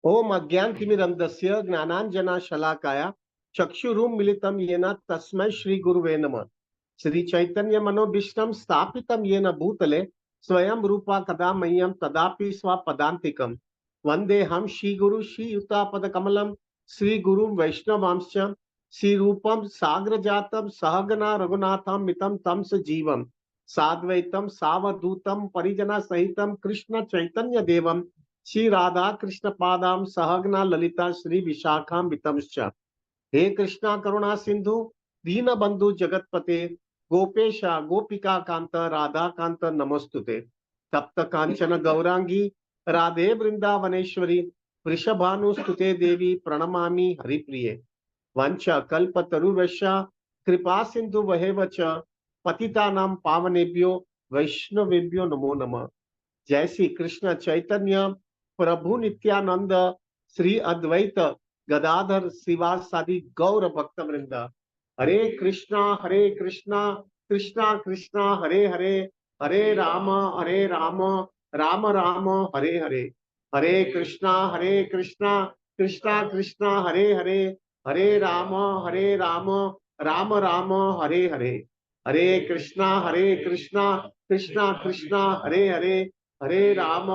ओम अज्ञानतिमिरन्धस्य ज्ञानाञ्जनशलाकया चक्षुरुन्मीलितं येन तस्मै श्रीगुरुवे नमः। श्री चैतन्य मनोभीष्टं स्थापितं येन भूतले स्वयं रूपा कदा मह्यं तदापि स्वपदान्तिकं वन्देऽहं श्रीगुरु श्रीयुतापदकमलं श्रीगुरुं वैष्णवांश्च श्रीरूपं साग्रजातं सहगना रघुनाथं मितं तं सजीवं साद्वैतं सावधूतं परिजनसहितं कृष्ण चैतन्य देवं श्री राधा कृष्ण पादाम सहगना ललिता श्री विशाखां वितंश्च। हे कृष्णा करुणा सिंधु दीन बंधु जगतपते गोपेश गोपिका कांत राधा कांत नमस्तुते। तप्त कांचन गौरांगी राधे वृंदावनेश्वरी वृषभानुस्तुते देवी प्रणमामि हरिप्रिये। वंश कल्पतरुर्वश्य कृपा सिंधु वहेव च पतितानां पावनेभ्यो वैष्णवेभ्यो नमो नमः। जय श्री कृष्ण चैतन्य प्रभु नित्यानंद श्री अद्वैत गदाधर श्रीवासादि गौर भक्त वृंद। हरे कृष्णा कृष्णा कृष्णा हरे हरे, हरे राम राम राम हरे हरे। हरे कृष्णा कृष्णा कृष्णा हरे हरे, हरे राम राम राम हरे हरे। हरे कृष्णा कृष्णा कृष्णा हरे हरे, हरे राम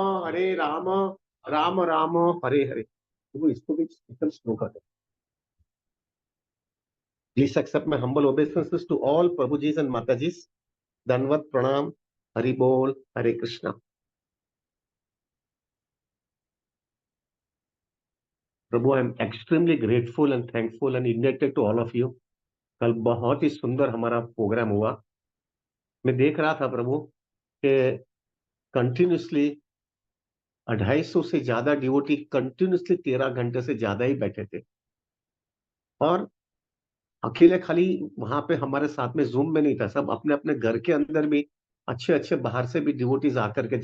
राम राम हरे हरे। वो इसको भी स्लो कर दो। Please accept my humble obeisances to all Prabhujis and Matajis. Danvat pranam, Hari Bol, Hare Krishna. प्रभु, I am extremely grateful and thankful and indebted to all of you. कल बहुत ही सुंदर हमारा प्रोग्राम हुआ। मैं देख रहा था प्रभु कि कंटिन्यूसली 250 से ज्यादा डिवोटी कंटिन्यूसली 13 घंटे से ज्यादा ही बैठे थे। और अकेले खाली वहां पे हमारे साथ में जूम में नहीं था, सब अपने अपने घर के अंदर भी अच्छे अच्छे बाहर से भी डिवोटीज आकर के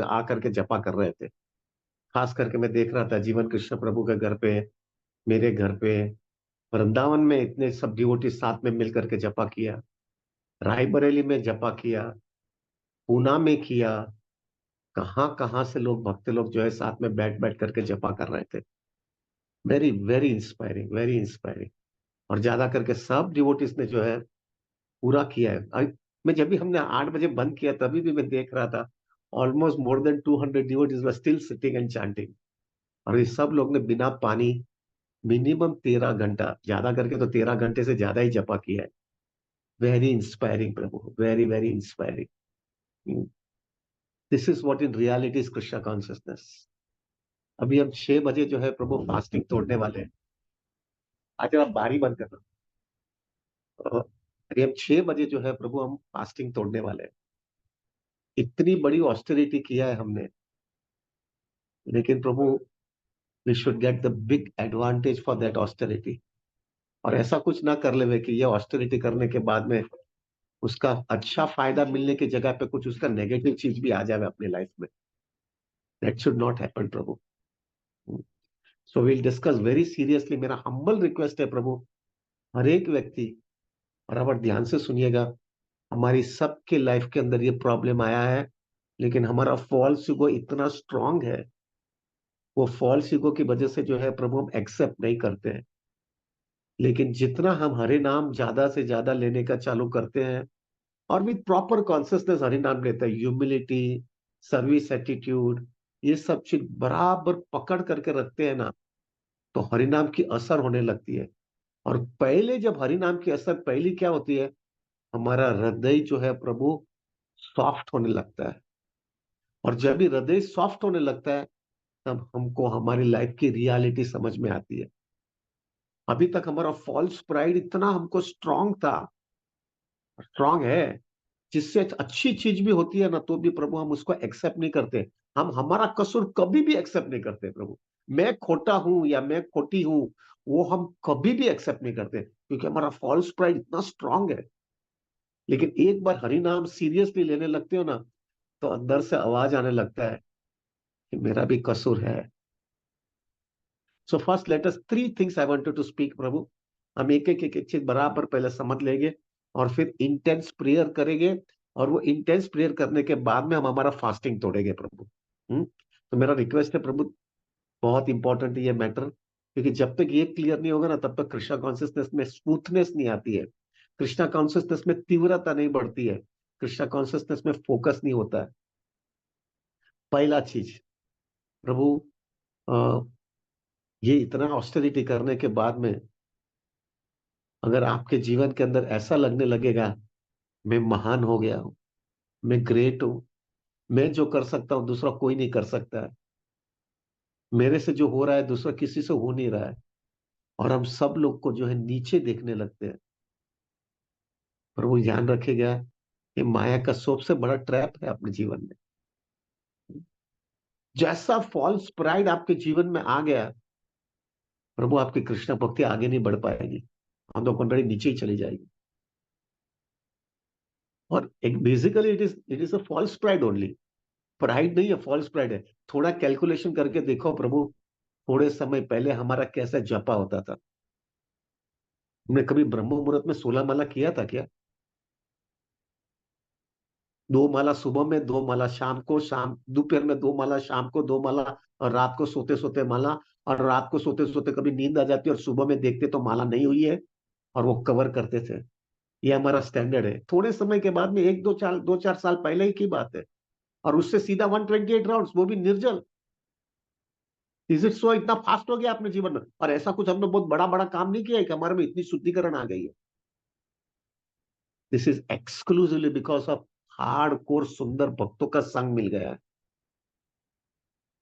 आकर के जपा कर रहे थे। खास करके मैं देख रहा था जीवन कृष्ण प्रभु के घर पे, मेरे घर पे, वृंदावन में इतने सब डिवोटी साथ में मिलकर के जपा किया, रायबरेली में जपा किया, पूना में किया, कहाँ कहाँ से लोग भक्त लोग जो है साथ में बैठ बैठ करके जपा कर रहे थे। Very very inspiring, very inspiring. और ज्यादा करके सब डिवोटीज ने जो है पूरा किया है। मैं जब भी हमने 8 बजे बंद किया तभी भी मैं देख रहा था almost more than 200 devotees were still sitting and chanting. और ये सब लोग ने बिना पानी मिनिमम 13 घंटा, ज्यादा करके तो 13 घंटे से ज्यादा ही जपा किया है। Very inspiring Prabhu, very very inspiring. This is what in reality is Krishna consciousness. अभी हम 6 बजे जो है प्रभु फास्टिंग तोड़ने वाले हैं। आज आप बारी बंद करना। अभी हम 6 बजे जो है प्रभु हम फास्टिंग तोड़ने वाले हैं। इतनी बड़ी ऑस्टेरिटी किया है हमने, लेकिन Prabhu we should get the big advantage for that austerity. और ऐसा कुछ ना कर ले कि ये ऑस्टेरिटी करने के बाद में उसका अच्छा फायदा मिलने की जगह पे कुछ उसका नेगेटिव चीज भी आ जाए अपनी लाइफ में। That should not happen Prabhu. So will discuss very seriously. मेरा हम्बल रिक्वेस्ट है प्रभु, हर एक व्यक्ति बराबर ध्यान से सुनिएगा। हमारी सबके लाइफ के अंदर ये प्रॉब्लम आया है, लेकिन हमारा फॉल्स ईगो इतना स्ट्रांग है, वो फॉल्स ईगो की वजह से जो है प्रभु हम एक्सेप्ट नहीं करते हैं। लेकिन जितना हम हरे नाम ज्यादा से ज्यादा लेने का चालू करते हैं और भी प्रॉपर कॉन्सियसनेस हरि नाम लेते हैं, ह्यूमिलिटी, सर्विस एटीट्यूड, ये सब चीज बराबर पकड़ करके रखते हैं ना, तो हरि नाम की असर होने लगती है। और पहले जब हरि नाम की असर पहली क्या होती है, हमारा हृदय जो है प्रभु सॉफ्ट होने लगता है। और जब भी हृदय सॉफ्ट होने लगता है तब हमको हमारी लाइफ की रियलिटी समझ में आती है। अभी तक हमारा फॉल्स प्राइड इतना हमको स्ट्रांग था, स्ट्रांग है, जिससे अच्छी चीज भी होती है ना तो भी प्रभु हम उसको एक्सेप्ट नहीं करते। हम हमारा कसूर कभी भी एक्सेप्ट नहीं करते प्रभु। मैं खोटा हूं या मैं खोटी हूं, वो हम कभी भी एक्सेप्ट नहीं करते, क्योंकि हमारा फॉल्स प्राइड इतना स्ट्रांग है। लेकिन एक बार हरि नाम सीरियसली लेने लगते हो ना, तो अंदर से आवाज आने लगता है कि मेरा भी कसूर है। So first let us 3 things I wanted to speak Prabhu. हम एक चीज बराबर पहले समझ लेंगे और फिर इंटेंस प्रेयर करेंगे। और वो इंटेंस प्रेयर करने के बाद में हम हमारा फास्टिंग तोड़ेंगे प्रभु। तो मेरा रिक्वेस्ट है प्रभु, बहुत इंपॉर्टेंट है ये मैटर, क्योंकि जब तक ये क्लियर नहीं होगा ना, तब तक कृष्णा कॉन्शियसनेस में स्मूथनेस नहीं आती है, कृष्णा कॉन्शियसनेस में तीव्रता नहीं बढ़ती है, कृष्णा कॉन्शियसनेस में फोकस नहीं होता है। पहला चीज, प्रभु, अ, ये इतना ऑस्टेरिटी करने के बाद में अगर आपके जीवन के अंदर ऐसा लगने लगेगा, मैं महान हो गया हूं, मैं ग्रेट हूं, मैं जो कर सकता हूं दूसरा कोई नहीं कर सकता है, मेरे से जो हो रहा है दूसरा किसी से हो नहीं रहा है, और हम सब लोग को जो है नीचे देखने लगते हैं, पर वो ध्यान रखेगा, ये माया का सबसे बड़ा ट्रैप है अपने जीवन में। जैसा फॉल्स प्राइड आपके जीवन में आ गया, प्रभु आपकी कृष्ण भक्ति आगे नहीं बढ़ पाएगी, ऑन द कॉन्ट्ररी नीचे ही चली जाएगी। और एक basically it is a false pride only, pride नहीं है, फॉल्स प्राइड है। थोड़ा कैलकुलेशन करके देखो प्रभु, थोड़े समय पहले हमारा कैसा जपा होता था, हमने कभी ब्रह्म मुहूर्त में 16 माला किया था क्या? 2 माला सुबह में, 2 माला शाम को, शाम दोपहर में 2 माला, शाम को 2 माला, और रात को सोते सोते माला, और रात को सोते सोते कभी नींद आ जाती और सुबह में देखते तो माला नहीं हुई है, और वो कवर करते थे। ये हमारा स्टैंडर्ड है। थोड़े समय के बाद में, एक दो चार साल पहले ही की बात है, और उससे सीधा 128 राउंड, वो भी निर्जल। Is it so? इतना फास्ट हो गया अपने जीवन में, और ऐसा कुछ हमने बहुत बड़ा बड़ा काम नहीं किया है कि हमारे में इतनी शुद्धिकरण आ गई है। This is exclusively because of hard core सुंदर भक्तों का संग मिल गया है।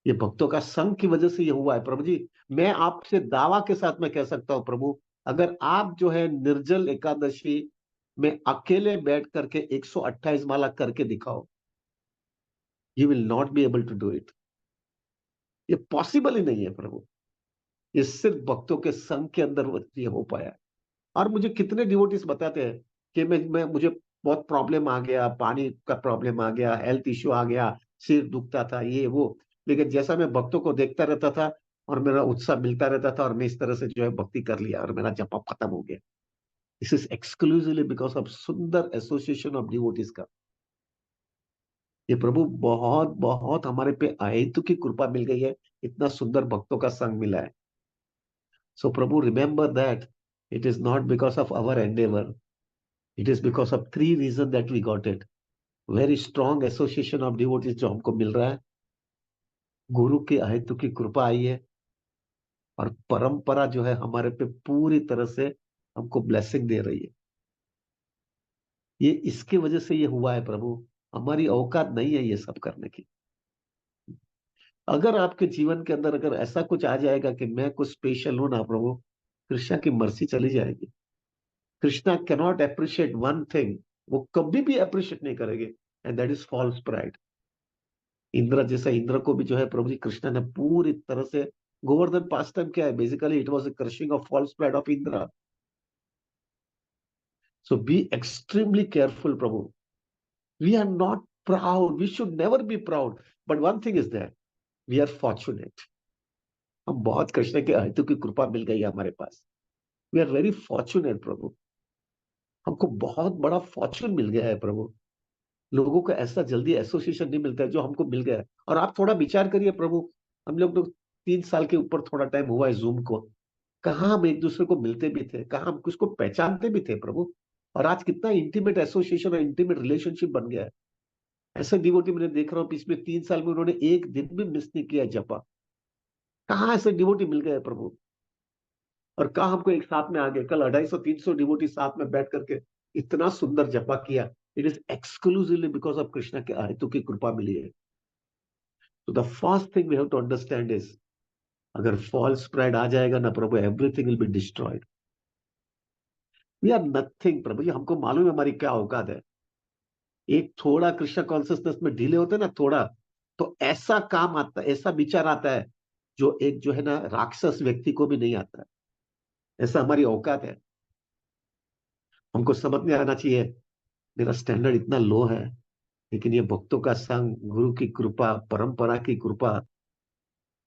ये भक्तों का संग की वजह से ये हुआ है प्रभु जी। मैं आपसे दावा के साथ में कह सकता हूं प्रभु, अगर आप जो है निर्जल एकादशी में अकेले बैठ करके 128 माला करके दिखाओ, you will not be able to do it. ये पॉसिबल ही नहीं है प्रभु। ये सिर्फ भक्तों के संग के अंदर ये हो पाया है। और मुझे कितने डिवोटीज बताते हैं कि मैं मुझे बहुत प्रॉब्लम आ गया, पानी का प्रॉब्लम आ गया, हेल्थ इश्यू आ गया, सिर दुखता था, ये वो, लेकिन जैसा मैं भक्तों को देखता रहता था और मेरा उत्साह मिलता रहता था, और मैं इस तरह से जो है भक्ति कर लिया और मेरा जप खत्म हो गया। This is exclusively because of सुंदर एसोसिएशन ऑफ डिवोटीज का। ये प्रभु बहुत बहुत हमारे पे अहेतु की कृपा मिल गई है, इतना सुंदर भक्तों का संग मिला है। So Prabhu, remember that it is not because of our endeavour, it is because of 3 reason that we got it. Very strong association of devotees जो हमको मिल रहा है, गुरु की अहेतु की कृपा आई है, और परंपरा जो है हमारे पे पूरी तरह से हमको ब्लेसिंग दे रही है। ये इसकी वजह से ये हुआ है प्रभु, हमारी औकात नहीं है ये सब करने की। अगर आपके जीवन के अंदर अगर ऐसा कुछ आ जाएगा कि मैं कुछ स्पेशल हूं ना प्रभु, कृष्णा की मर्सी चली जाएगी। Krishna cannot appreciate one thing, वो कभी भी अप्रिशिएट नहीं करेंगे, and that is false pride. Indra जैसा, इंद्र को भी जो है प्रभु जी कृष्ण ने पूरी तरह से, गोवर्धन पास्ट टाइम क्या है, basically it was a crushing of false pride of Indra. So be extremely careful प्रभु। We are not proud, we should never be proud, but one thing is that we are fortunate. हम बहुत, कृष्ण के अहेतु की कृपा मिल गई है हमारे पास। वी आर वेरी फॉर्चुनेट प्रभु। हमको बहुत बड़ा फॉर्चून मिल गया है प्रभु। लोगों को ऐसा जल्दी एसोसिएशन नहीं मिलता है जो हमको मिल गया है। और आप थोड़ा विचार करिए प्रभु, हम लोग तो 3 साल के ऊपर थोड़ा टाइम हुआ है जूम को, कहाँ हम एक दूसरे को मिलते भी थे, कहाँ हम किसको पहचानते भी थे प्रभु। और आज कितना इंटीमेट एसोसिएशन और इंटीमेट रिलेशनशिप बन गया है। ऐसे डिवोटी मैंने देख रहा हूँ पिछले 3 साल में उन्होंने एक दिन भी मिस नहीं किया जपा। कहाँ ऐसे डिवोटी मिल गए प्रभु। और कहा हमको एक साथ में आ गए, कल 250-300 डिवोटी साथ में बैठ करके इतना सुंदर जपा किया। It is exclusively because of Krishna के आयतों की कृपा मिली है। तो the first thing we have to understand is, अगर फॉल्स प्राइड आ जाएगा ना Prabhu, everything will be destroyed. We are nothing Prabhu ji, हमको मालूम है हमारी क्या औकात है। एक थोड़ा कृष्ण कॉन्सियसनेस में ढीले होते हैं ना थोड़ा, तो ऐसा काम आता है, ऐसा विचार आता है जो एक जो है ना राक्षस व्यक्ति को भी नहीं आता है। ऐसा हमारी औकात है। हमको समझ में आना चाहिए, मेरा स्टैंडर्ड इतना लो है, लेकिन ये भक्तों का संग, गुरु की कृपा, परंपरा की कृपा,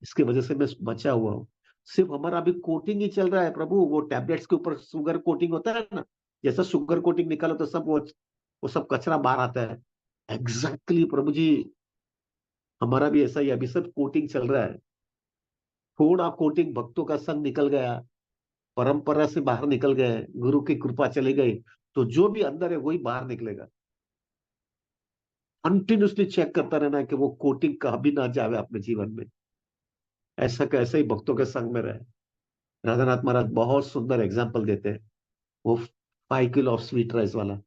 इसकी वजह से मैं बचा हुआ हूँ। सिर्फ हमारा अभी कोटिंग ही चल रहा है प्रभु, वो टैबलेट्स के ऊपर शुगर कोटिंग होता है ना, जैसा शुगर कोटिंग निकालो तो सब वो सब कचरा बाहर आता है। एग्जैक्टली प्रभु जी, हमारा भी ऐसा ही अभी सब कोटिंग चल रहा है। थोड़ा कोटिंग भक्तों का संग निकल गया, परंपरा से बाहर निकल गए, गुरु की कृपा चली गई, तो जो भी अंदर है वही बाहर निकलेगा। कंटिन्यूसली चेक करता रहना है कि वो कोटिंग कभी ना जावे अपने जीवन में। ऐसा कैसे ही भक्तों के संग में रहे। राधानाथ महाराज बहुत सुंदर एग्जाम्पल देते हैं, वो 5 किलो ऑफ स्वीट राइस वाला।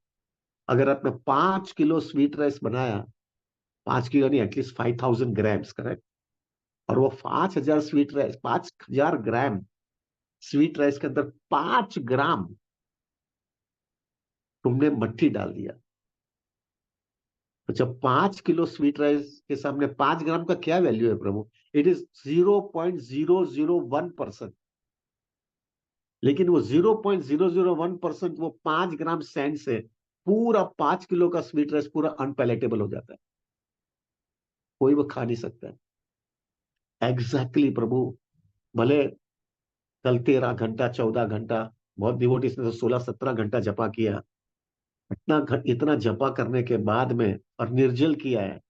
अगर आपने 5 किलो स्वीट राइस बनाया, 5 किलो नहीं, एटलीस्ट 5,000 ग्राम्स, करेक्ट। और वो 5,000 स्वीट राइस, 5,000 ग्राम स्वीट राइस के अंदर 5 ग्राम तुमने मट्ठी डाल दिया, तो जब 5 किलो स्वीट राइस के सामने 5 ग्राम का क्या वैल्यू है प्रभु? It is 0.001%। लेकिन वो 0.001%, वो 5 ग्राम सैंड से पूरा 5 किलो का स्वीट राइस पूरा अनपैलेटेबल हो जाता है, कोई वो खा नहीं सकता है। एग्जैक्टली प्रभु। भले कल 13 घंटा 14 घंटा, बहुत डिवोटीज ने तो 16-17 घंटा जपा किया, इतना जपा करने के बाद में, और निर्जल किया है,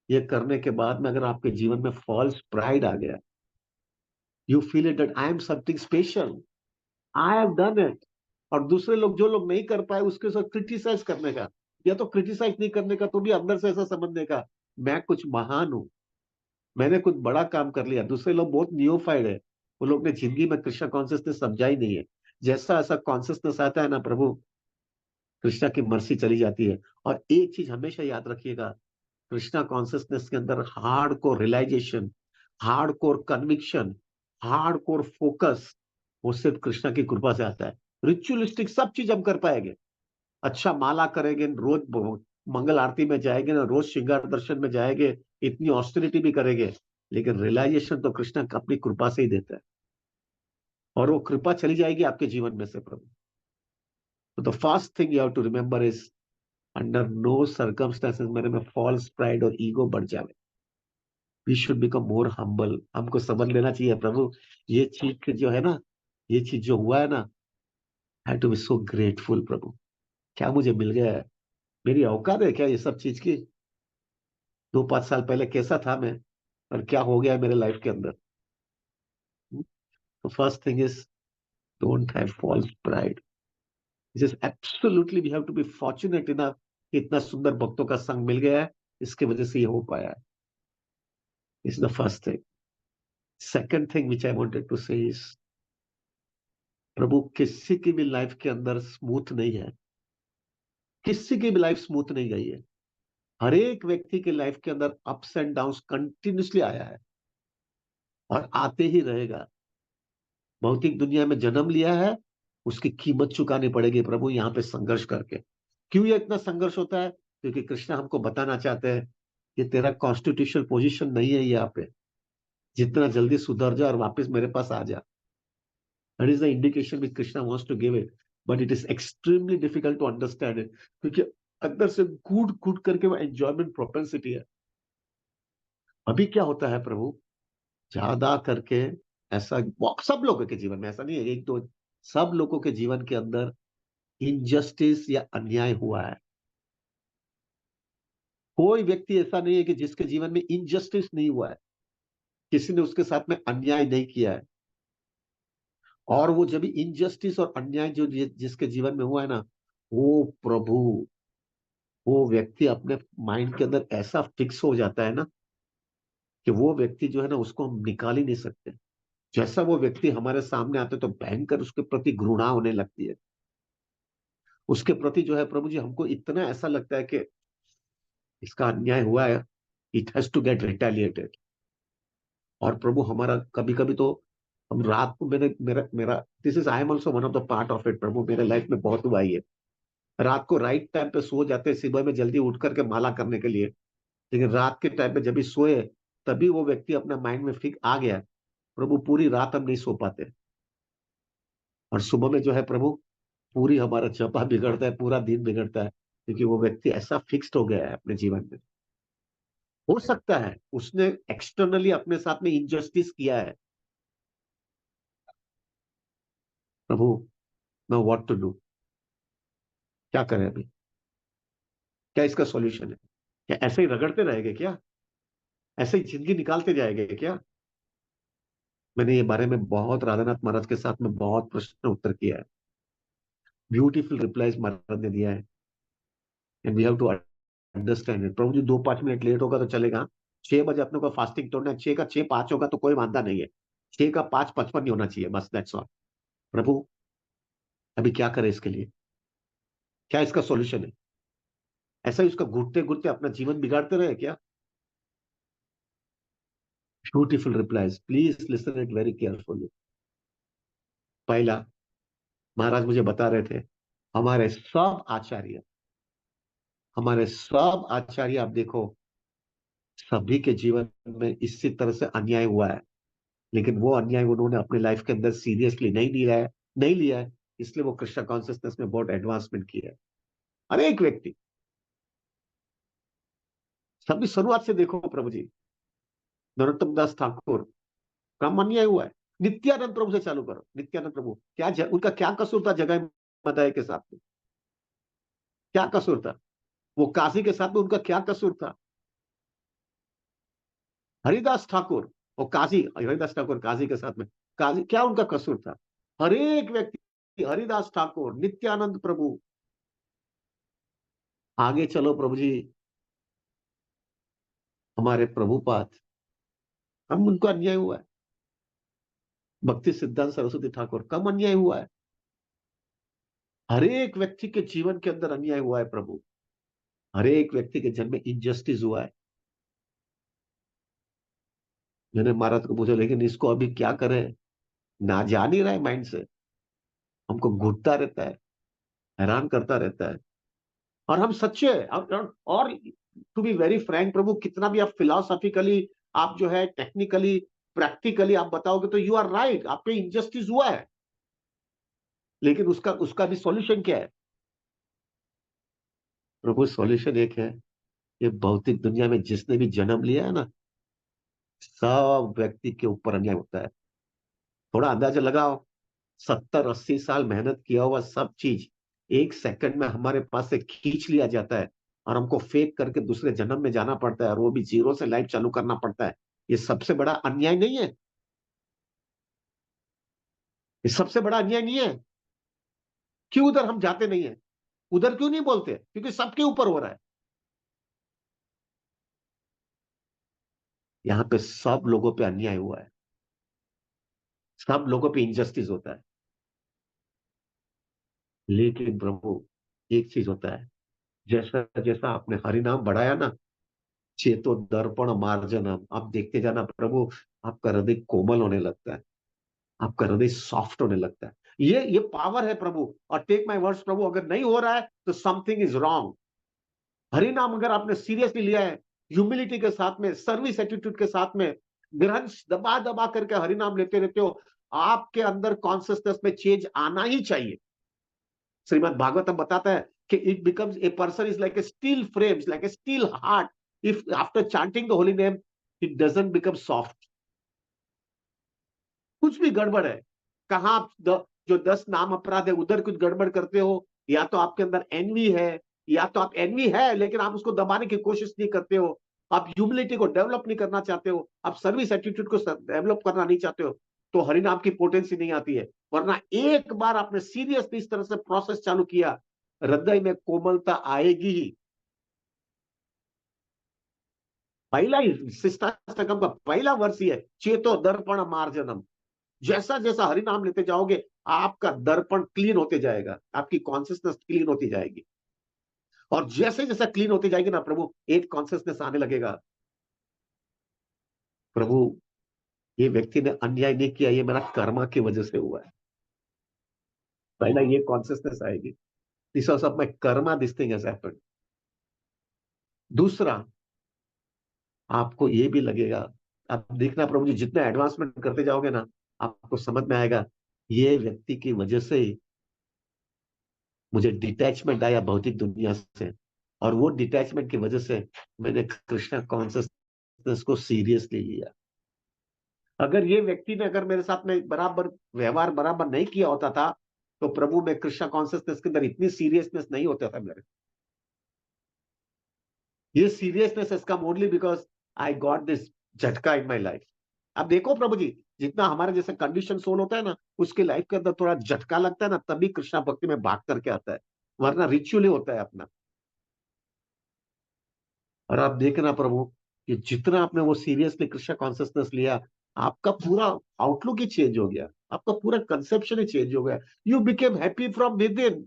ये करने के बाद में अगर आपके जीवन में फॉल्स प्राइड आ गया, you feel it that I am something special, I have done it, और दूसरे लोग, जो लोग नहीं कर पाए, उसके साथ क्रिटिसाइज करने का, या तो क्रिटिसाइज नहीं करने का, तो भी अंदर से ऐसा समझने का, मैं कुछ महान हूं, मैंने कुछ बड़ा काम कर लिया। दूसरे लोग बहुत नियोफाइड है, वो लोग ने जिंदगी में कृष्णा कॉन्सियसनेस समझा ही नहीं है। जैसा ऐसा कॉन्सियसनेस आता है ना प्रभु, कृष्णा की मर्सी चली जाती है। और एक चीज हमेशा याद रखिएगा, कृष्णा कॉन्सियसनेस के अंदर hard core realisation, hard core conviction, hard core focus, वो सिर्फ कृष्णा की कृपा से आता है। रिचुअलिस्टिक सब चीज हम कर पाएंगे, अच्छा माला करेंगे, रोज मंगल आरती में जाएंगे ना, रोज श्रृंगार दर्शन में जाएंगे, इतनी ऑस्टेरिटी भी करेंगे, लेकिन रियलाइजेशन तो कृष्णा अपनी कृपा से ही देता है, और वो कृपा चली जाएगी आपके जीवन में से प्रभु। तो the first thing you have to remember is, under no circumstances मेरे में फॉल्स प्राइड और ईगो बढ़ जाए। We should become more humble. हमको समझ लेना चाहिए प्रभु, ये चीज जो है ना, ये चीज जो हुआ है ना, आई टू बी सो ग्रेटफुल प्रभु। क्या मुझे मिल गया है? मेरी औकात है क्या ये सब चीज की? 2-5 साल पहले कैसा था मैं, और क्या हो गया है मेरे लाइफ के अंदर। तो first thing is, don't have false pride. This is absolutely, we have to be fortunate enough कि इतना सुंदर भक्तों का संग मिल गया है, इसके वजह से ये हो पाया है। Is the first thing. Second thing which I wanted to say is, प्रभु किसी की भी लाइफ के अंदर स्मूथ नहीं है, किसी की भी लाइफ स्मूथ नहीं गई है। हर एक व्यक्ति की लाइफ के अंदर अप्स एंड डाउन्स कंटिन्यूसली आया है, और आते ही रहेगा। भौतिक दुनिया में जन्म लिया है, उसकी कीमत चुकानी पड़ेगी प्रभु यहाँ पे संघर्ष करके। क्यों ये इतना संघर्ष होता है? क्योंकि कृष्ण हमको बताना चाहते हैं कि तेरा कॉन्स्टिट्यूशनल पोजीशन नहीं है यहाँ पे, जितना जल्दी सुधर जा और वापस मेरे पास आ जा। That is the indication which Krishna wants to give it, but it is extremely difficult to understand it, क्योंकि अंदर से कूट कूट करके वो एंजॉयमेंट प्रोपेंसिटी है। अभी क्या होता है प्रभु, ज्यादा करके ऐसा सब लोगों के जीवन में, ऐसा नहीं है एक दो, सब लोगों के जीवन के अंदर इनजस्टिस या अन्याय हुआ है। कोई व्यक्ति ऐसा नहीं है कि जिसके जीवन में इनजस्टिस नहीं हुआ है, किसी ने उसके साथ में अन्याय नहीं किया है। और वो जब इनजस्टिस और अन्याय जो जिसके जीवन में हुआ है ना, वो प्रभु, वो व्यक्ति अपने माइंड के अंदर ऐसा फिक्स हो जाता है ना, कि वो व्यक्ति जो है ना, उसको हम निकाल ही नहीं सकते। जैसा वो व्यक्ति हमारे सामने आते तो भयंकर उसके प्रति घृणा होने लगती है। उसके प्रति जो है प्रभु जी, हमको इतना ऐसा लगता है कि इसका अन्याय हुआ है, it has to get retaliated. और प्रभु हमारा कभी कभी तो, हम रात को, मैंने मेरा मेरा this is I am also one of the part of it Prabhu, मेरे लाइफ में बहुत हुआ ही है। रात को राइट टाइम पे सो जाते हैं, सुबह में जल्दी उठ करके माला करने के लिए, लेकिन रात के टाइम पे जब भी सोए, तभी वो व्यक्ति अपने माइंड में फिक आ गया, प्रभु पूरी रात हम नहीं सो पाते। और सुबह में जो है प्रभु, पूरी हमारा जपा बिगड़ता है, पूरा दिन बिगड़ता है, क्योंकि वो व्यक्ति ऐसा फिक्स्ड हो गया है अपने जीवन में। हो सकता है उसने एक्सटर्नली अपने साथ में इनजस्टिस किया है। प्रभु, मैं व्हाट टू डू, क्या करें अभी? क्या इसका सॉल्यूशन है? क्या ऐसे ही रगड़ते रहेंगे क्या? ऐसे ही जिंदगी निकालते जाएंगे क्या? मैंने ये बारे में बहुत राधानाथ महाराज के साथ में बहुत प्रश्न उत्तर किया है, ब्यूटीफुल रिप्लाईज महाराज ने दिया है, and we have to understand it. प्रभु जी 2-5 मिनट लेट होगा तो चलेगा, 6 बजे अपने को फास्टिंग तोड़ना है, 6 का 6 5 होगा तो कोई वादा नहीं है, 6 का 5 55 नहीं होना चाहिए, बस दैट्स ऑल। प्रभु अभी क्या करें इसके लिए, क्या इसका सॉल्यूशन है? ऐसा ही उसका घुटते घुटते अपना जीवन बिगाड़ते रहे क्या? Beautiful replies, please listen it very carefully. पहला, महाराज मुझे बता रहे थे, हमारे सब आचार्य हमारे सब आचार्य आप देखो, सभी के जीवन में इसी तरह से अन्याय हुआ है, लेकिन वो अन्याय उन्होंने अपने लाइफ के अंदर सीरियसली नहीं लिया है, इसलिए वो कृष्ण कॉन्शियसनेस में बहुत एडवांसमेंट किया है। हर एक व्यक्ति, सभी शुरुआत से देखो प्रभु जी, नरोत्तम दास ठाकुर, कम अन्याय हुआ है। नित्यानंद प्रभु से चालू करो, नित्यानंद प्रभु उनका क्या कसूर था जगह मदाय के साथ में? क्या कसूर था? वो काशी के साथ में उनका क्या कसूर था? हरिदास ठाकुर, वो काशी, हरिदास ठाकुर काशी के साथ में, काशी क्या उनका कसूर था? हर एक व्यक्ति, हरिदास ठाकुर, नित्यानंद प्रभु, आगे चलो प्रभु जी, हमारे प्रभुपाद, हम उनको अन्याय हुआ है। भक्ति सिद्धांत सरस्वती ठाकुर, कम अन्याय हुआ है। हर एक व्यक्ति के जीवन के अंदर अन्याय हुआ है प्रभु, हर एक व्यक्ति के जन्म में इनजस्टिस हुआ है। मैंने महाराज को पूछा, लेकिन इसको अभी क्या करें? ना जान ही रहा है, माइंड से हमको घुटता रहता है, हैरान करता रहता है। और हम सच्चे हैं, और टू बी वेरी फ्रैंक प्रभु, कितना भी आप फिलोसॉफिकली, आप जो है टेक्निकली, प्रैक्टिकली आप बताओगे तो यू आर राइट, आप पे इनजस्टिस हुआ है, लेकिन उसका उसका भी सॉल्यूशन क्या है? प्रभु सॉल्यूशन एक है, ये भौतिक दुनिया में जिसने भी जन्म लिया है ना, सब व्यक्ति के ऊपर अन्याय होता है। थोड़ा अंदाजा लगाओ, 70-80 साल मेहनत किया हुआ सब चीज एक सेकंड में हमारे पास से खींच लिया जाता है, और हमको फेक करके दूसरे जन्म में जाना पड़ता है, और वो भी जीरो से लाइफ चालू करना पड़ता है। ये सबसे बड़ा अन्याय नहीं है? ये सबसे बड़ा अन्याय नहीं है? क्यों उधर हम जाते नहीं है? उधर क्यों नहीं बोलते? क्योंकि सबके ऊपर हो रहा है। यहाँ पे सब लोगों पे अन्याय हुआ है, सब लोगों पे इनजस्टिस होता है। लेकिन प्रभु एक चीज होता है, जैसा जैसा आपने हरिनाम बढ़ाया ना, चेतो दर्पण मार्जनम, आप देखते जाना प्रभु, आपका हृदय कोमल होने लगता है, आपका हृदय सॉफ्ट होने लगता है। ये पावर है प्रभु। और टेक माय वर्ड्स प्रभु, अगर नहीं हो रहा है तो समथिंग इज रॉन्ग। हरिनाम अगर आपने सीरियसली लिया है, ह्यूमिलिटी के साथ में, सर्विस एटीट्यूड के साथ में, ग्रहण दबा दबा करके हरिनाम लेते रहते हो, आपके अंदर कॉन्सियसनेस में चेंज आना ही चाहिए। श्रीमद् भागवतम बताता है कि it becomes a person is like A steel frames, like a steel heart, if after chanting the holy name it doesn't become soft. कुछ भी गड़बड़ है, कहाँ आप जो 10 नाम अपराध है उधर कुछ गड़बड़ करते हो, या तो आपके अंदर एनवी है, या तो आप एनवी है लेकिन आप उसको दबाने की कोशिश नहीं करते हो, आप ह्यूमिलिटी को डेवलप नहीं करना चाहते हो, आप सर्विस एटीट्यूड को डेवलप करना नहीं चाहते हो, तो हरिनाम की पोटेंसी नहीं आती है। वरना एक बार आपने सीरियसली इस तरह से प्रोसेस चालू किया, हृदय में कोमलता आएगी ही। पहला ही शिष्टाष्टकम का पहला वर्ष ही है, चेतो दर्पण मार्जनम। जैसा जैसा हरिनाम लेते जाओगे, आपका दर्पण क्लीन होते जाएगा, आपकी कॉन्सियसनेस क्लीन होती जाएगी, और जैसे जैसा क्लीन होती जाएगी ना प्रभु, एक कॉन्सियसनेस आने लगेगा, प्रभु ये व्यक्ति ने अन्याय नहीं किया, ये मेरा कर्मा की वजह से हुआ है। पहला ये कॉन्सियसनेस आएगी, this was of my Karma, this thing has happened. दूसरा, आपको ये भी लगेगा, आप देखना प्रभु जी जितना एडवांसमेंट करते जाओगे ना, आपको समझ में आएगा, ये व्यक्ति की वजह से ही मुझे डिटैचमेंट आया भौतिक दुनिया से, और वो डिटैचमेंट की वजह से मैंने कृष्णा कॉन्शियसनेस को सीरियसली लिया। अगर ये व्यक्ति ने अगर मेरे साथ में बराबर व्यवहार बराबर नहीं किया होता था, तो प्रभु में कृष्णा कॉन्शियसनेस के अंदर इतनी सीरियसनेस नहीं होता था मेरे। ये seriousness has come only because I got this झटका इन माई लाइफ। अब देखो प्रभु जी, जितना हमारे जैसे कंडीशन सोल होता है ना, उसके लाइफ के अंदर थोड़ा झटका लगता है ना, तभी कृष्णा भक्ति में भाग करके आता है, वरना रिचुअली होता है अपना। और आप देखना प्रभु कि जितना आपने वो सीरियसली कृष्णा कॉन्सियसनेस लिया, आपका पूरा आउटलुक ही चेंज हो गया, आपका पूरा कंसेप्शन ही चेंज हो गया। You became happy from within.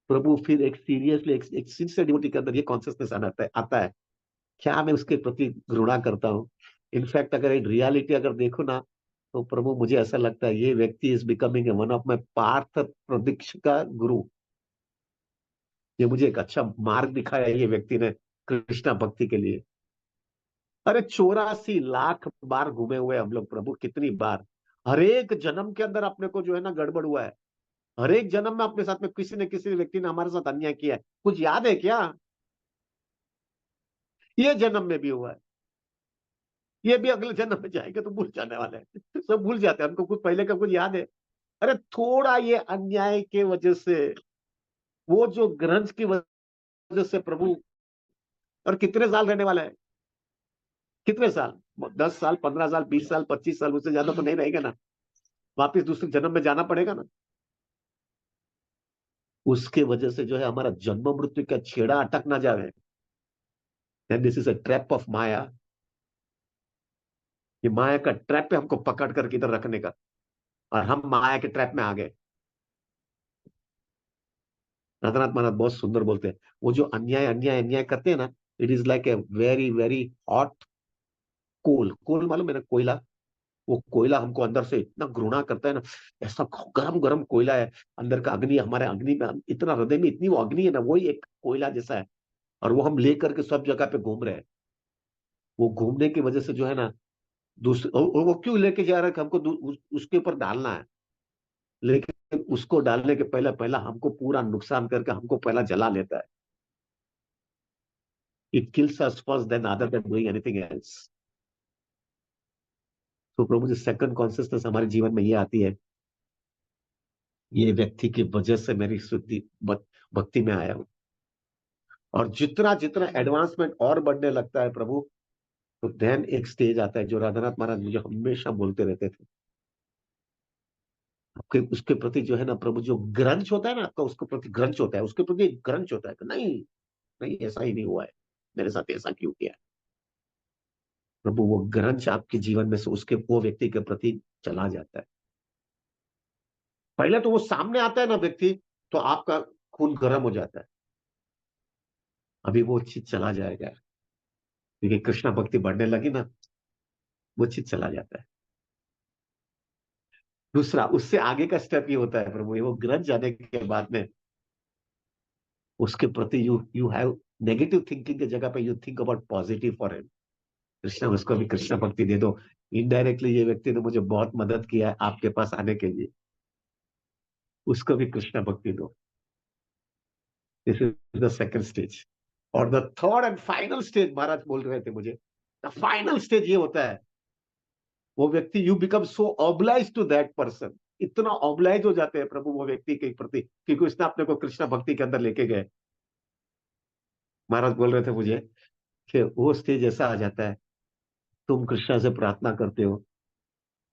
Prabhu फिर एक सीरियसली एक सिंसियर डिवोटी के अंदर ये कॉन्सियसनेस आता है, क्या मैं उसके प्रति घृणा करता हूँ। इनफैक्ट अगर इन रियलिटी अगर देखो ना, तो प्रभु मुझे ऐसा लगता है ये व्यक्ति is becoming one of my पार्थ प्रदीक्ष का गुरु। ये मुझे एक अच्छा मार्ग दिखाया है ये व्यक्ति ने कृष्णा भक्ति के लिए। अरे 84 लाख बार घूमे हुए हम लोग प्रभु, कितनी बार। हर एक जन्म के अंदर अपने को जो है ना गड़बड़ हुआ है। हर एक जन्म में अपने साथ में किसी न किसी व्यक्ति ने हमारे साथ अन्याय किया है, कुछ याद है क्या? ये जन्म में भी हुआ है, ये भी अगले जन्म में जाएंगे तो भूल जाने वाले हैं। सब भूल जाते हैं, हमको कुछ पहले का कुछ याद है। अरे थोड़ा ये अन्याय के वजह से, वो जो ग्रंथ की वजह से प्रभु। और कितने साल रहने वाला है? कितने साल? 10 साल, 15 साल, 20 साल, 25 साल, उससे ज्यादा तो नहीं रहेगा ना। वापिस दूसरे जन्म में जाना पड़ेगा ना। उसके वजह से जो है हमारा जन्म मृत्यु का छेड़ा अटक ना जाए। This is a trap of maya. ये माया का ट्रैप पे हमको पकड़ करके इधर रखने का, और हम माया के ट्रैप में आ गए। रघुनाथ महाराज बहुत सुंदर बोलते हैं, वो जो अन्याय अन्याय अन्याय करते हैं ना, it is like a very very hot coal. Coal मालूम है ना, कोयला। वो कोयला हमको अंदर से इतना घृणा करता है ना, ऐसा गरम गरम कोयला है। अंदर का अग्नि, हमारे अग्नि में इतना, हृदय में इतनी वो अग्नि है ना, वही एक कोयला जैसा है। और वो हम लेकर के सब जगह पे घूम रहे हैं। वो घूमने की वजह से जो है ना, दूसरे वो क्यों लेके जा रहे हैं कि हमको उसके ऊपर डालना है। लेकिन उसको डालने के पहले पहला हमको पूरा नुकसान करके हमको पहला जला लेता है। It kills us first then other than doing anything else. तो प्रभु जी सेकंड कॉन्सियसनेस हमारे जीवन में ये आती है, ये व्यक्ति की वजह से मेरी शुद्धि भक्ति में आया हूं। और जितना जितना एडवांसमेंट और बढ़ने लगता है प्रभु, तो देन एक स्टेज आता है जो राधानाथ महाराज मुझे हमेशा बोलते रहते थे, आपके उसके प्रति जो है ना प्रभु, जो ग्रंथ होता है ना आपका, उसके प्रति ग्रंथ होता है, उसके प्रति एक ग्रंथ होता है कि नहीं, नहीं ऐसा ही नहीं हुआ है, मेरे साथ ऐसा क्यों किया। प्रभु वो ग्रंथ आपके जीवन में से उसके वो व्यक्ति के प्रति चला जाता है। पहले तो वो सामने आता है ना व्यक्ति, तो आपका खून गर्म हो जाता है। अभी वो चीज चला जाएगा, क्योंकि कृष्णा भक्ति बढ़ने लगी ना, वो चीज चला जाता है। दूसरा उससे आगे का स्टेप ये होता है प्रभु, ये वो ग्रंथ जाने के बाद में उसके प्रति you you have negative thinking की जगह पे you think about positive for him. Krishna, उसको भी कृष्णा भक्ति दे दो। इनडायरेक्टली ये व्यक्ति ने मुझे बहुत मदद किया है आपके पास आने के लिए, उसको भी कृष्णा भक्ति दो। This is the second stage. और the third and final stage, महाराज बोल रहे थे मुझे, द फाइनल स्टेज ये होता है, वो व्यक्ति you become so oblige to that person. इतना ऑब्लाइज हो जाते हैं प्रभु वो व्यक्ति के प्रति, क्योंकि उसने अपने को कृष्णा भक्ति के अंदर लेके गए। महाराज बोल रहे थे मुझे कि वो स्टेज ऐसा आ जाता है, तुम कृष्णा से प्रार्थना करते हो,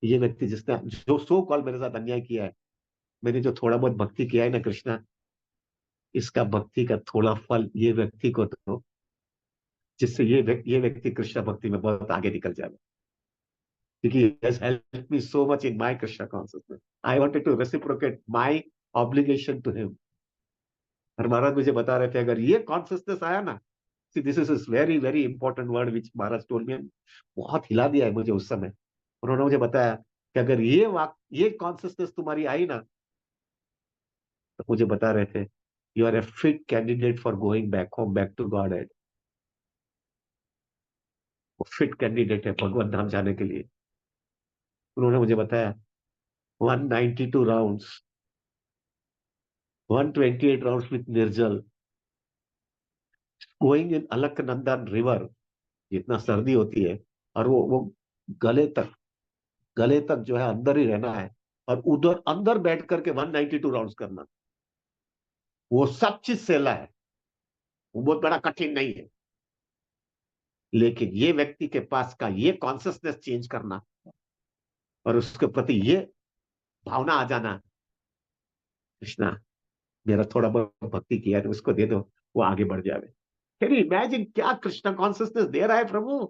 ये व्यक्ति जिसने जो सो कॉल मेरे साथ अन्याय किया है, मैंने जो थोड़ा बहुत भक्ति किया है ना कृष्णा, इसका भक्ति का थोड़ा फल ये व्यक्ति को दो, जिससे ये व्यक्ति कृष्णा भक्ति में बहुत आगे निकल जाए, क्योंकि he has helped me so much in my Krishna consciousness. I wanted to reciprocate my obligation to him. और महाराज मुझे बता रहे थे, अगर ये कॉन्सियसनेस आया ना, see this is a very very important word which Maharaj told me, बहुत हिला दिया है मुझे उस समय। उन्होंने मुझे बताया कि अगर ये कॉन्सियसनेस तुम्हारी आई ना, तो मुझे बता रहे थे you are a fit candidate for going back home, back to Godhead. वो फिट कैंडिडेट है भगवत धाम जाने के लिए। उन्होंने मुझे बताया 192 राउंड्स, 128 राउंड्स विथ निर्जल, गोइंग इन अलकनंदा रिवर, जितना सर्दी होती है, और वो गले तक, गले तक जो है अंदर ही रहना है, और उधर अंदर बैठ करके 192 राउंड्स करना, वो सब चीज सेला है, वो बहुत बड़ा कठिन नहीं है। लेकिन ये व्यक्ति के पास का ये कॉन्सियसनेस चेंज करना और उसके प्रति ये भावना आ जाना, कृष्णा मेरा थोड़ा बहुत भक्ति किया है तो उसको दे दो, वो आगे बढ़ जावे। कैन यू इमेजिन क्या कृष्णा कॉन्सियसनेस दे रहा है प्रभु?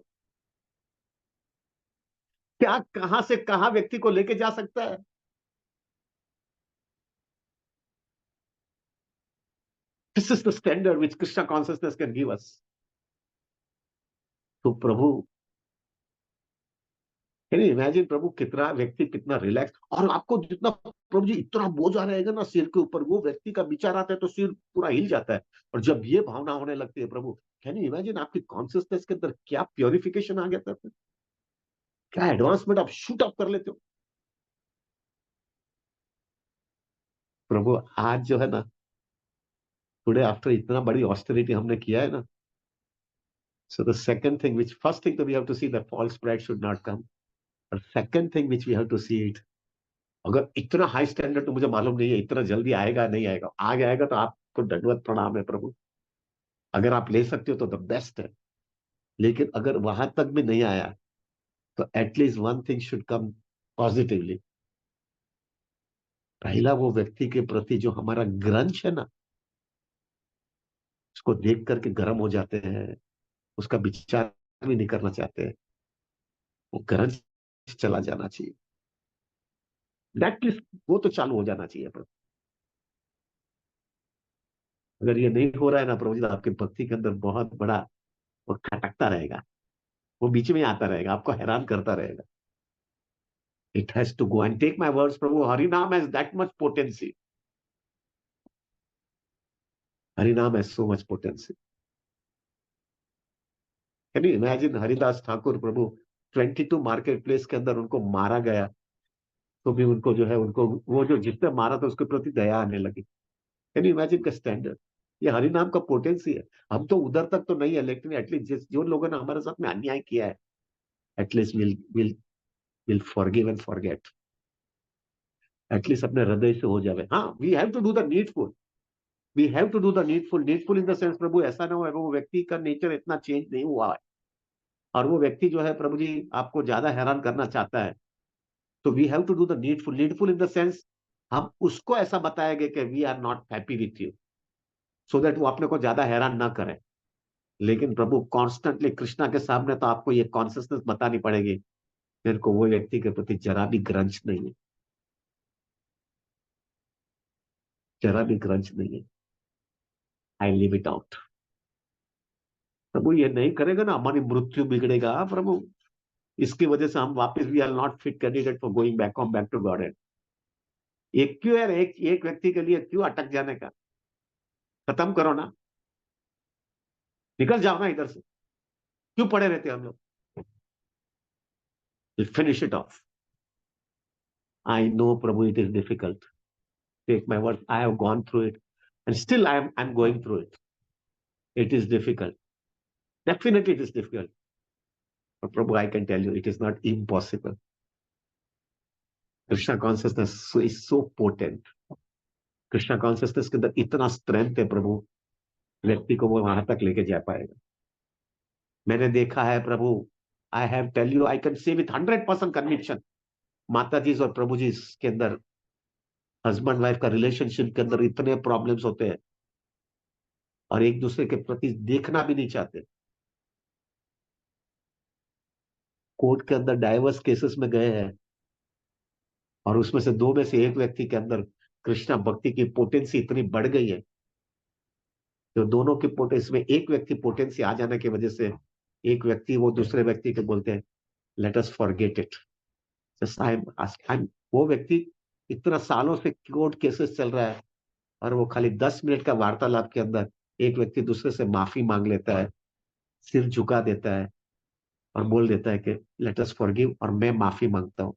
क्या कहां से कहां व्यक्ति को लेके जा सकता है? This is the standard which Krishna consciousness can give us. तो प्रभु, कैन यू इमेजिन प्रभु कितना व्यक्ति कितना रिलैक्स, और आपको जितना प्रभु जी इतना बोझ आ रहेगा ना सिर के ऊपर, वो व्यक्ति का विचार आता है तो सिर पूरा हिल जाता है। और जब ये भावना होने लगती है प्रभु, कैन यू इमेजिन आपकी कॉन्सियसनेस के अंदर क्या प्योरिफिकेशन आ गया था, क्या एडवांसमेंट आप शूट अप कर लेते हो प्रभु। आज जो है ना, टुडे आफ्टर इतना बड़ी ऑस्टेरिटी हमने किया है ना, so the second thing which, first thing तो we have to see that false pride should not come, और second thing which we have to see it, अगर इतना हाई स्टैंडर्ड तो मुझे मालूम नहीं है इतना जल्दी आएगा नहीं आएगा, आ जाएगा तो आपको दंडवत प्रणाम है प्रभु। अगर आप ले सकते हो तो द बेस्ट है, लेकिन अगर वहां तक भी नहीं आया तो at least one thing should come positively. पहला, वो व्यक्ति के प्रति जो हमारा ग्रंज है ना, उसको देख करके गर्म हो जाते हैं, उसका विचार भी नहीं करना चाहते, वो ग्रंज चला जाना चाहिए, एटलीस्ट वो तो चालू हो जाना चाहिए प्रभु। अगर ये नहीं हो रहा है ना प्रभु जी, तो आपकी भक्ति के अंदर बहुत बड़ा वो खटकता रहेगा, वो बीच में आता रहेगा, आपको हैरान करता रहेगा। It has to go, and take my words Prabhu, Hari naam has that much potency, Hari naam has so much potency. Can you imagine Haridas Thakur Prabhu 22 market place के अंदर उनको मारा गया, तो भी उनको जो है, उनको वो जो जिसने मारा था उसके प्रति दया आने लगी। कैन यू इमेजिन का स्टैंडर्ड, ये हरि नाम का पोटेंसी है। हम तो उधर तक तो नहीं है, लेकिन एटलीस्ट जिस जो लोगों ने हमारे साथ में अन्याय किया है, at least will forgive and forget, at least अपने हृदय से हो जाए। हाँ, we have to do the needful, we have to do the needful, needful in the sense Prabhu ऐसा ना हो वो व्यक्ति का नेचर इतना चेंज नहीं हुआ है, और वो व्यक्ति जो है प्रभु जी आपको ज्यादा हैरान करना चाहता है, तो we have to do the needful, needful in the sense हम उसको ऐसा बताएंगे कि we are not happy with you, so that वो अपने को ज्यादा हैरान ना करे। लेकिन प्रभु कॉन्स्टेंटली कृष्णा के सामने तो आपको ये कॉन्सियसनेस बतानी पड़ेगी, मेरे को वो व्यक्ति के प्रति जरा भी ग्रंज नहीं है, जरा भी ग्रंज नहीं है, आई लिव इट आउट। प्रभु ये नहीं करेगा ना, हमारी मृत्यु बिगड़ेगा प्रभु, इसकी वजह से हम वापस we are not fit candidate for going back home, back to God. एक क्यों है, एक एक व्यक्ति के लिए क्यों अटक जाने का, खत्म करो ना, निकल जाओ ना इधर से, क्यों पड़े रहते हम लोग, finish it off. I know प्रभु it is difficult, take my word, I have gone through it and still I am going through it, it is difficult, definitely it is difficult, but Prabhu, I can tell you, it is not impossible. Krishna consciousness is so potent. Krishna consciousness के अंदर इतना strength है प्रभु, व्यक्ति को वो वहां तक लेके जा पाएगा। मैंने देखा है Prabhu, I have tell you, I can say with 100% conviction, माता जी और प्रभु जी के अंदर, हस्बैंड वाइफ का रिलेशनशिप के अंदर इतने प्रॉब्लम्स होते हैं, और एक दूसरे के प्रति देखना भी नहीं चाहते। कोर्ट के अंदर डाइवर्स केसेस में गए हैं, और उसमें से दो में से एक व्यक्ति के अंदर कृष्णा भक्ति की पोटेंसी इतनी बढ़ गई है, जो दोनों की पोटेंसी में एक व्यक्ति पोटेंसी आ जाने की वजह से, एक व्यक्ति वो दूसरे व्यक्ति को बोलते हैं let us forget it, just I am, वो व्यक्ति इतना सालों से कोर्ट केसेस चल रहा है, और वो खाली 10 मिनट का वार्तालाप के अंदर एक व्यक्ति दूसरे से माफी मांग लेता है, सिर झुका देता है, और बोल देता है कि लेट अस फॉरगिव, और मैं माफी मांगता हूं।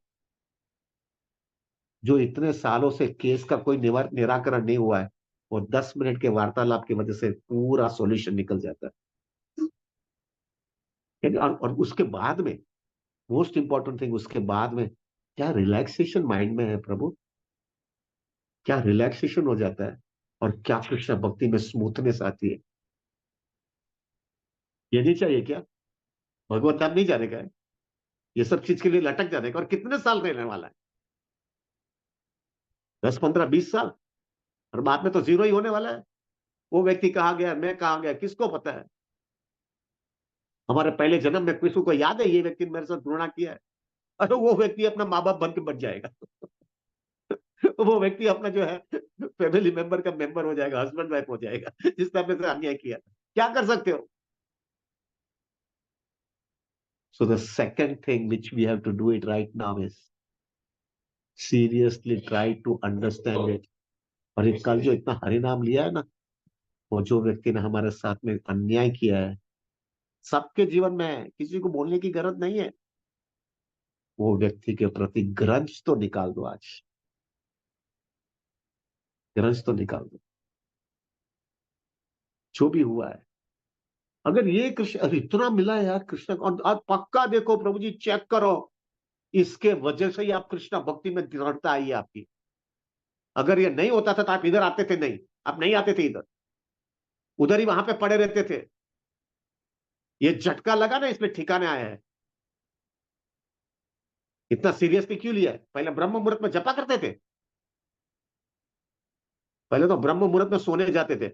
जो इतने सालों से केस का कोई निराकरण नहीं हुआ है, वो 10 मिनट के वार्तालाप की वजह से पूरा सॉल्यूशन निकल जाता है। और उसके बाद में मोस्ट इंपॉर्टेंट थिंग, उसके बाद में क्या रिलैक्सेशन माइंड में है प्रभु, क्या रिलैक्सेशन हो जाता है, और क्या कृष्ण भक्ति में स्मूथनेस आती है। ये नहीं चाहिए क्या? भगवत धाम नहीं जाने का है, ये सब चीज के लिए लटक जाने का। और कितने साल रहने वाला है? 10 15 20 साल। और बाद में तो जीरो ही होने वाला है। वो व्यक्ति कहाँ गया, मैं कहाँ गया, किसको पता है? हमारे पहले जन्म में किसी को याद है ये व्यक्ति ने मेरे साथ घृणा किया है? अरे वो व्यक्ति अपना माँ बाप बन के बच जाएगा। वो व्यक्ति अपना जो है फैमिली मेंबर का मेंबर हो जाएगा, हस्बैंड वाइफ हो जाएगा, जिसने अपने से अन्याय किया। क्या कर सकते हो? So the second thing which we have to do it right now is seriously try to understand it. और ये कल जो इतना हरि नाम लिया है ना, वो जो व्यक्ति ने हमारे साथ में अन्याय किया है, सबके जीवन में किसी को बोलने की जरूरत नहीं है, वो व्यक्ति के प्रति ग्रंज तो निकाल दो आज। ग्रंज तो निकाल दो, जो भी हुआ है। अगर ये कृष्ण, अरे इतना मिला है यार कृष्ण को, और आप पक्का देखो प्रभु जी, चेक करो, इसके वजह से ही आप कृष्ण भक्ति में दृढ़ता आई है आपकी। अगर ये नहीं होता था तो आप इधर आते थे नहीं, आप नहीं आते थे इधर, उधर ही वहां पे पड़े रहते थे। ये झटका लगा ना, इसमें ठिकाने आया है। इतना सीरियसली क्यों लिया है? पहले ब्रह्म मुहूर्त में जपा करते थे, पहले तो ब्रह्म मुहूर्त में सोने जाते थे।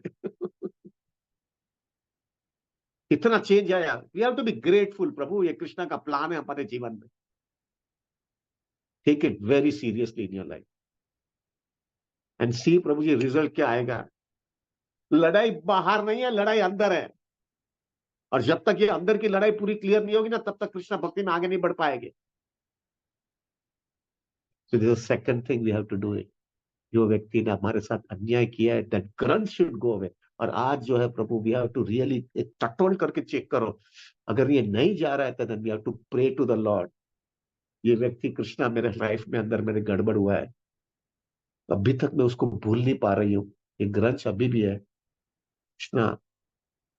इतना चेंज आया। We have to be grateful Prabhu, ये कृष्णा का प्लान है हमारे जीवन में। Take it very seriously in your life and see Prabhu ji result क्या आएगा। लड़ाई बाहर नहीं है, लड़ाई अंदर है। और जब तक ये अंदर की लड़ाई पूरी क्लियर नहीं होगी ना, तब तक कृष्णा भक्ति में आगे नहीं बढ़ पाएंगे। So this second thing we have to do it. जो व्यक्ति ने हमारे साथ अन्याय किया है, that grudge should go away. और आज जो है प्रभु, वी हैव टू रियली टटोल करके चेक करो, अगर ये नहीं जा रहा है तो then we have to pray to the lord. ये व्यक्ति कृष्णा मेरे लाइफ में अंदर मेरे गड़बड़ हुआ है, अभी तक मैं उसको भूल नहीं पा रही हूँ, ये ग्रंज अभी भी है कृष्णा,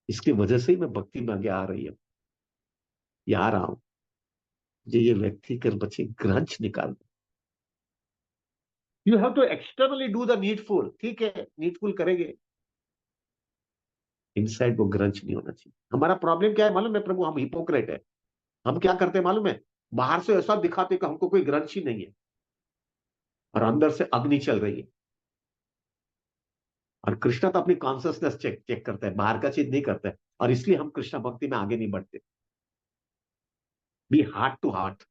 इसकी वजह से ही मैं भक्ति में आगे आ रही हूँ, ये आ रहा हूँ। ये व्यक्ति के बच्चे ग्रंज निकाल। You have to externally do the needful, ठीक है नीडफुल करेंगे, इनसाइड वो ग्रंज नहीं होना चाहिए। हमारा प्रॉब्लम क्या है मालूम है प्रभु? हम हिपोक्रेट है। हम क्या करते हैं मालूम है? बाहर से ऐसा दिखाते कि हमको कोई ग्रंज ही नहीं है, और अंदर से अग्नि चल रही है। और कृष्णा तो अपनी कॉन्सियसनेस चेक चेक करता है, बाहर का चीज नहीं करता है। और इसलिए हम कृष्णा भक्ति में आगे नहीं बढ़ते। Be heart to heart,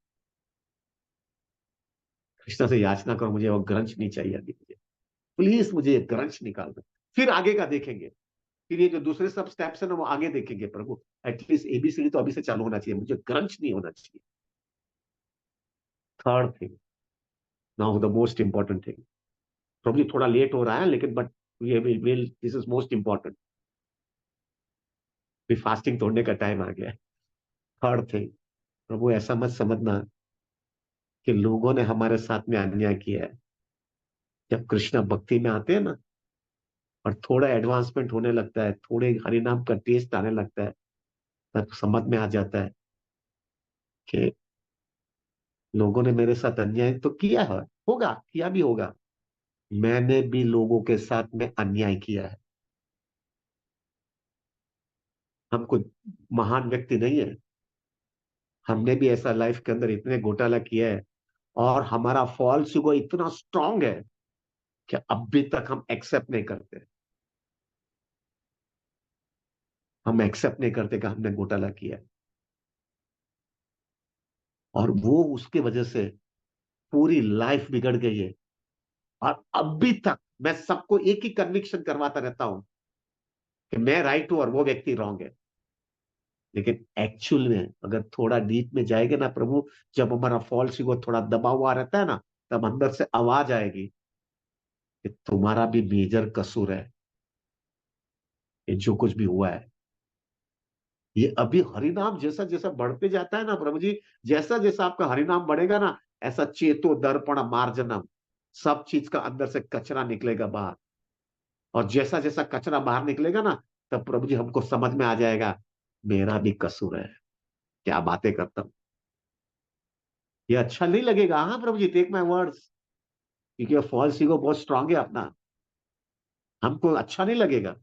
Krishna से याचना करो, मुझे वो ग्रंज नहीं चाहिए अभी, मुझे प्लीज मुझे ये ग्रंज निकाल दो। फिर आगे का देखेंगे, फिर ये जो दूसरे सब स्टेप्स है ना वो आगे देखेंगे प्रभु। एटलीस्ट एबीसीडी तो अभी से चालू होना चाहिए, मुझे ग्रंज नहीं होना चाहिए। Third thing, now the most important thing, Prabhu ji थोड़ा लेट हो रहा है लेकिन बट ये will this is most important. भी फास्टिंग तोड़ने का टाइम आ गया है। थर्ड थिंग, प्रभु ऐसा मत समझना कि लोगों ने हमारे साथ में अन्याय किया है। जब कृष्ण भक्ति में आते हैं ना, और थोड़ा एडवांसमेंट होने लगता है, थोड़े हरिनाम का टेस्ट आने लगता है, तब समझ में आ जाता है कि लोगों ने मेरे साथ अन्याय तो किया है, होगा, किया भी होगा। मैंने भी लोगों के साथ में अन्याय किया है। हम कोई महान व्यक्ति नहीं है, हमने भी ऐसा लाइफ के अंदर इतने घोटाला किया है। और हमारा फॉल्स ईगो इतना स्ट्रांग है कि अभी तक हम एक्सेप्ट नहीं करते। हम एक्सेप्ट नहीं करते कि हमने घोटाला किया है। और वो उसके वजह से पूरी लाइफ बिगड़ गई है। और अभी तक मैं सबको एक ही कन्विक्शन करवाता रहता हूं कि मैं राइट हूं और वो व्यक्ति रॉन्ग है। लेकिन एक्चुअल में अगर थोड़ा डीप में जाएंगे ना प्रभु, जब हमारा फॉल्स ईगो थोड़ा दबा हुआ रहता है ना, तब अंदर से आवाज आएगी कि तुम्हारा भी मेजर कसूर है, ये जो कुछ भी हुआ है। ये अभी हरिनाम जैसा जैसा बढ़ते जाता है ना प्रभु जी, जैसा जैसा आपका हरिनाम बढ़ेगा ना, ऐसा चेतो दर्पण मार्जनम, सब चीज का अंदर से कचरा निकलेगा बाहर। और जैसा जैसा कचरा बाहर निकलेगा ना, तब प्रभु जी हमको समझ में आ जाएगा मेरा भी कसूर है। क्या बातें करता हूं, ये अच्छा नहीं लगेगा। हाँ प्रभु जी, टेक माय वर्ड्स, क्योंकि फॉल्स ईगो बहुत स्ट्रांग है अपना। हमको अच्छा नहीं लगेगा,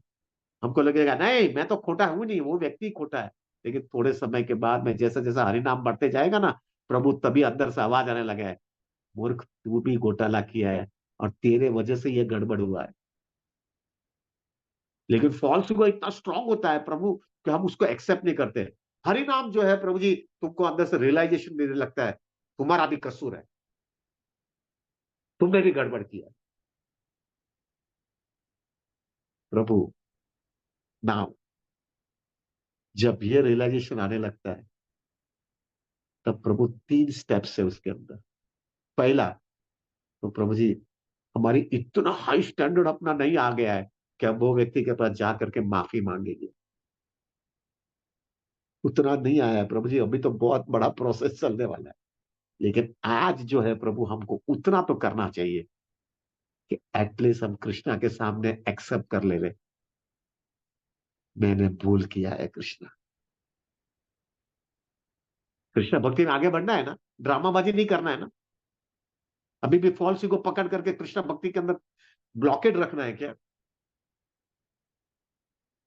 हमको लगेगा नहीं मैं तो खोटा हूं नहीं, वो व्यक्ति खोटा है। लेकिन थोड़े समय के बाद में जैसा जैसा हरिनाम बढ़ते जाएगा ना प्रभु, तभी अंदर से आवाज आने लगा है, मूर्ख तू भी घोटाला किया है और तेरे वजह से ये गड़बड़ हुआ है। लेकिन फॉल्स ईगो इतना स्ट्रांग होता है प्रभु कि हम उसको एक्सेप्ट नहीं करते। हरिनाम जो है प्रभु जी, तुमको अंदर से रियलाइजेशन देने लगता है तुम्हारा भी कसूर है, तुमने भी गड़बड़ किया। प्रभु नाउ जब ये रियलाइजेशन आने लगता है, तब प्रभु 3 स्टेप्स है उसके अंदर। पहला, तो प्रभु जी हमारी इतना हाई स्टैंडर्ड अपना नहीं आ गया है कि हम वो व्यक्ति के पास जा करके माफी मांगेंगे। उतना नहीं आया है प्रभु जी, अभी तो बहुत बड़ा प्रोसेस चलने वाला है। लेकिन आज जो है प्रभु, हमको उतना तो करना चाहिए कि एटलीस्ट हम कृष्णा के सामने एक्सेप्ट कर ले मैंने भूल किया है कृष्णा। कृष्णा भक्ति में आगे बढ़ना है ना, ड्रामाबाजी नहीं करना है ना। अभी भी फॉल्स को पकड़ करके कृष्णा भक्ति के अंदर ब्लॉकेड रखना है क्या?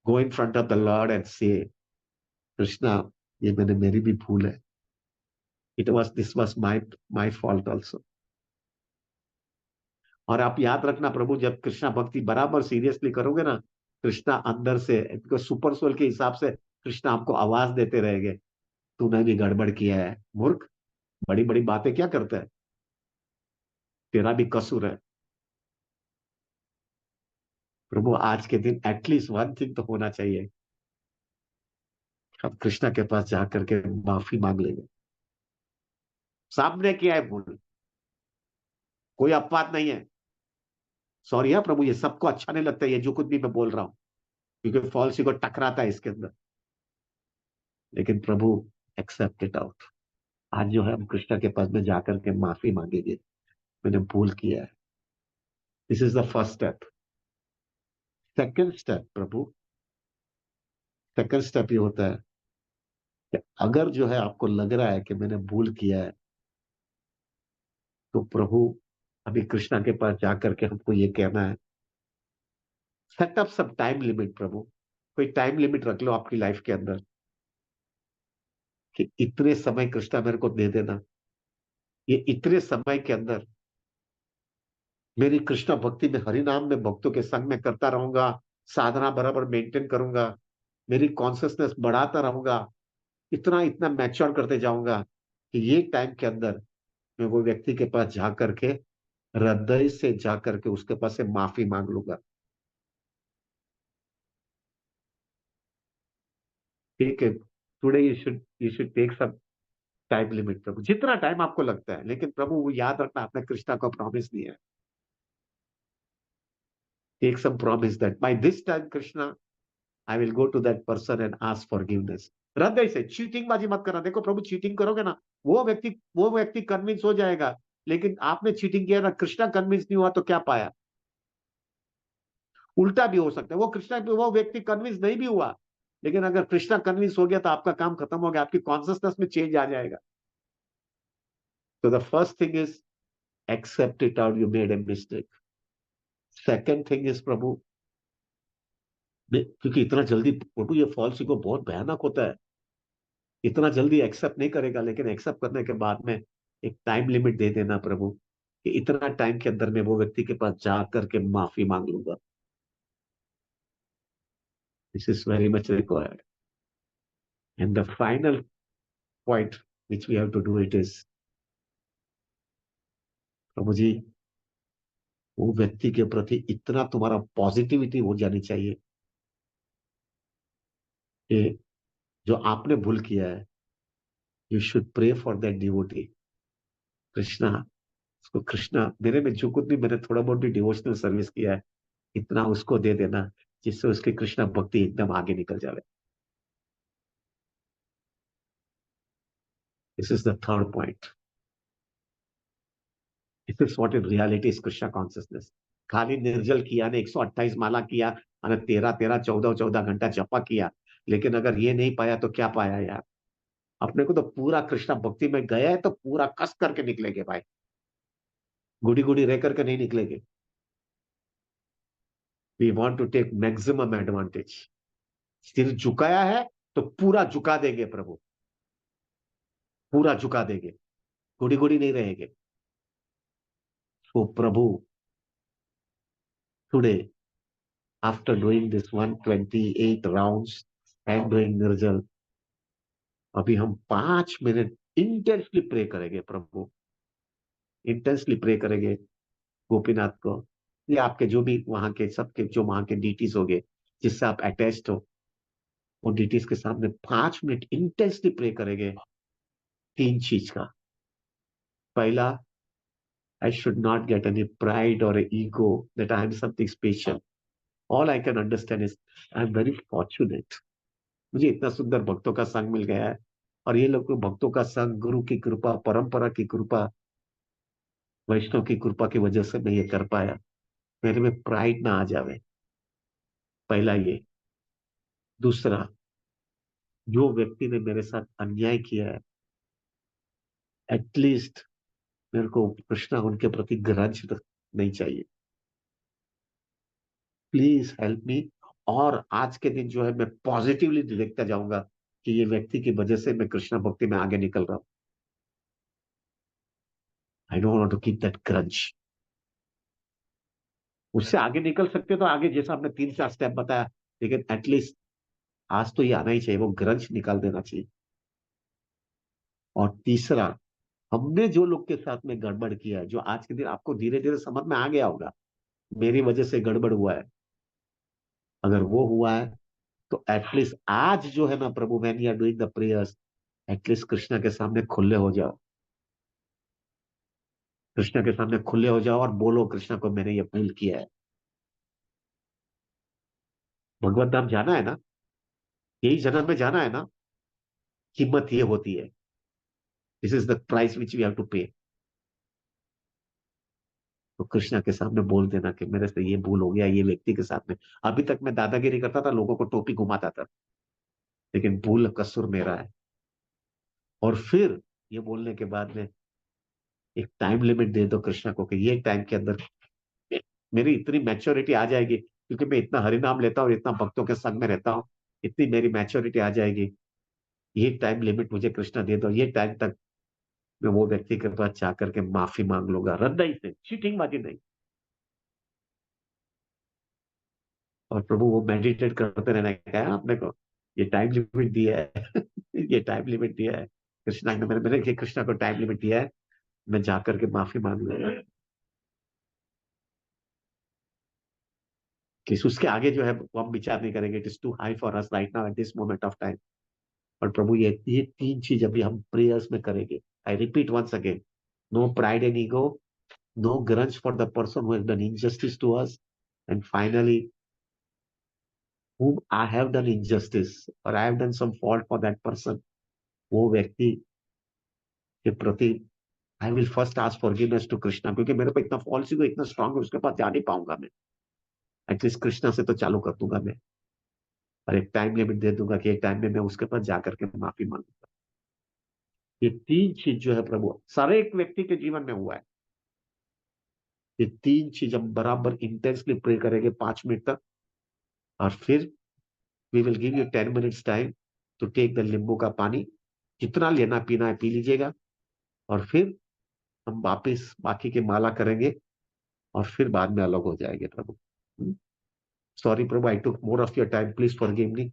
Go in front of the lord and say Krishna, ये मैंने मेरी भी भूल है, it was this was my my fault also. और आप याद रखना प्रभु, जब कृष्णा भक्ति बराबर सीरियसली करोगे ना, कृष्णा अंदर से सुपर सोल के हिसाब से कृष्णा आपको आवाज देते रहेंगे, तूने भी गड़बड़ किया है मूर्ख, बड़ी बड़ी बातें क्या करता है, तेरा भी कसूर है। प्रभु आज के दिन एटलीस्ट वन थिंग तो होना चाहिए, हम कृष्णा के पास जाकर के माफी मांग लेंगे। सामने किया है भूल, कोई अपवाद नहीं है। सॉरी है प्रभु, ये सबको अच्छा नहीं लगता, ये जो कुछ भी मैं बोल रहा हूं, क्योंकि फॉल्सी को टकराता है इसके अंदर। लेकिन प्रभु एक्सेप्ट इट आउट। आज जो है हम कृष्णा के पास में जाकर के माफी मांगेंगे, मैंने भूल किया है। This is the first step. Second step Prabhu, second step ये होता है कि अगर जो है आपको लग रहा है कि मैंने भूल किया है, तो प्रभु अभी कृष्णा के पास जाकर के हमको ये कहना है, सेटअप सब टाइम लिमिट प्रभु। कोई टाइम लिमिट रख लो आपकी लाइफ के अंदर कि इतने समय कृष्णा मेरे को दे देना, ये इतने समय के अंदर मेरी कृष्णा भक्ति में, हरि नाम में, भक्तों के संग में करता रहूंगा, साधना बराबर मेंटेन करूंगा, मेरी कॉन्सियसनेस बढ़ाता रहूंगा, इतना इतना मैच्योर करते जाऊंगा कि ये टाइम के अंदर मैं वो व्यक्ति के पास जा करके, हृदय से जा करके उसके पास से माफी मांग लूंगा। ठीक है, today you should take some time limit Prabhu, जितना टाइम आपको लगता है, लेकिन प्रभु वो याद रखना, आपने कृष्णा को प्रॉमिस दिया है, take some promise that by this time Krishna I will go to that person and ask forgiveness. हृदय से चीटिंग बाजी मत करना। देखो प्रभु, चीटिंग करोगे ना, वो व्यक्ति कन्विंस हो जाएगा, लेकिन आपने चीटिंग किया ना, कृष्णा कन्विंस नहीं हुआ तो क्या पाया? उल्टा भी हो सकता है, वो व्यक्ति कन्विंस नहीं भी हुआ, लेकिन अगर कृष्णा कन्विंस हो गया तो आपका काम खत्म हो गया, आपकी कॉन्सियसनेस में चेंज आ जाएगा। तो the first thing is accept it out, you made a mistake. Second thing is Prabhu, क्योंकि इतना जल्दी प्रभु ये फॉल्स ईगो बहुत भयानक होता है, इतना जल्दी एक्सेप्ट नहीं करेगा, लेकिन एक्सेप्ट करने के बाद में एक टाइम लिमिट दे देना प्रभु, कि इतना टाइम के अंदर में वो व्यक्ति के पास जा करके माफी मांग लूंगा। This is very much required. And the final point which we have to do it is, Prabhu ji वो व्यक्ति के प्रति इतना तुम्हारा पॉजिटिविटी हो जानी चाहिए कि जो आपने भूल किया है, you should pray for that devotee. Krishna, उसको कृष्णा, मेरे में जो कुछ भी मैंने थोड़ा बहुत भी डिवोशनल सर्विस किया है, इतना उसको दे देना, जिससे उसकी कृष्णा भक्ति एकदम आगे निकल जाए। This is the third point. This is what in reality is Krishna consciousness. खाली निर्जल किया ने 128 माला किया और 13 13 14 14 घंटा जपा किया, लेकिन अगर ये नहीं पाया तो क्या पाया यार? अपने को तो पूरा कृष्णा भक्ति में गया है तो पूरा कस करके निकलेंगे भाई, गुड़ी गुड़ी रह करके नहीं निकलेंगे। We want to take maximum advantage. सिर झुकाया है, तो पूरा झुका देंगे प्रभु, पूरा झुका देंगे, गुड़ी गुड़ी नहीं रहेंगे। तो Prabhu, today after doing this 128 rounds and doing nirjal, अभी हम 5 मिनट इंटेंसली प्रे करेंगे प्रभु, इंटेंसली प्रे करेंगे गोपीनाथ को, ये आपके जो भी वहां के सबके जो वहां के डीटीज हो गए जिससे आप अटैच्ड हो, वो डीटीज के सामने 5 मिनट इंटेंसली प्रे करेंगे। तीन चीज का, पहला, I should not get any pride और ego that I am something special. All I can understand is I am very fortunate, मुझे इतना सुंदर भक्तों का संग मिल गया है, और ये लोग भक्तों का संग, गुरु की कृपा, परंपरा की कृपा, वैष्णव की कृपा की वजह से मैं ये कर पाया। मेरे में प्राइड ना आ जावे, पहला ये। दूसरा, जो व्यक्ति ने मेरे साथ अन्याय किया है, एटलीस्ट मेरे को कृष्णा उनके प्रति ग्रज नहीं चाहिए, प्लीज हेल्प मी। और आज के दिन जो है मैं पॉजिटिवली देखता जाऊंगा कि ये व्यक्ति की वजह से मैं कृष्णा भक्ति में आगे निकल रहा हूं। I don't want to keep that grudge. उससे आगे निकल सकते तो आगे, जैसा आपने 3-4 स्टेप बताया, लेकिन एटलीस्ट आज तो ये आना ही चाहिए, वो ग्रज निकाल देना चाहिए। और तीसरा, हमने जो लोग के साथ में गड़बड़ किया है, जो आज के दिन आपको धीरे धीरे समझ में आ गया होगा, मेरी वजह से गड़बड़ हुआ है, अगर वो हुआ है तो एटलीस्ट आज जो है ना Prabhu, when you are doing the prayers, at least Krishna के सामने खुले हो जाओ, कृष्णा के सामने खुले हो जाओ और बोलो कृष्णा को मैंने ये भूल किया है। भगवत धाम जाना है ना, यही जन्म में जाना है ना, कीमत ये होती है, this is the price which we have to pay. तो कृष्णा के सामने बोल देना कि मेरे से ये भूल हो गया, ये व्यक्ति के साथ में, अभी तक मैं दादागिरी करता था, लोगों को टोपी घुमाता था, लेकिन भूल कसूर मेरा है। और फिर ये बोलने के बाद में एक टाइम लिमिट दे दो कृष्णा को कि ये टाइम के अंदर मेरी इतनी मैच्योरिटी आ जाएगी, क्योंकि मैं इतना हरिनाम लेता हूँ, इतना भक्तों के संग में रहता हूँ, इतनी मेरी मैच्योरिटी आ जाएगी, ये टाइम लिमिट मुझे कृष्णा दे दो, ये टाइम तक मैं वो व्यक्ति के पास जाकर के माफी मांग लूंगा, हृदय से, चीटिंग बाजी नहीं। और प्रभु वो मेडिटेट करते रहना है आपने को, ये टाइम लिमिट दिया है ये टाइम लिमिट दिया है कृष्णा ने, मैंने मैंने कृष्णा को टाइम लिमिट दिया है, मैं जाकर के माफी मांग लूंगा। कि उसके आगे जो है वो हम विचार नहीं करेंगे, it is too high for us right now at this moment of time. और प्रभु ये तीन चीज अभी हम प्रेयर्स में करेंगे। I repeat once again, no pride and ego, no grudge for the person who has done injustice to us, and finally, whom I have done injustice or I have done some fault for that person, वो व्यक्ति के प्रति I will first ask forgiveness to Krishna, क्योंकि मेरे पे इतना false ego इतना strong है, उसके पास जा नहीं पाऊंगा मैं, एटलीस्ट कृष्णा से तो चालू कर दूंगा मैं, और एक टाइम लिमिट दे दूंगा कि एक टाइम में मैं उसके पास जाकर के माफी मांगूंगा। ये तीन चीज जो है प्रभु सारे एक व्यक्ति के जीवन में हुआ है, ये तीन चीज हम बराबर इंटेंसली प्रे करेंगे 5 मिनट तक, और फिर we will give you 10 minutes time to take the नींबू का पानी, जितना लेना पीना है पी लीजिएगा, और फिर हम वापिस बाकी की माला करेंगे, और फिर बाद में अलग हो जाएंगे Prabhu. Sorry Prabhu, I took more of your time, please forgive me,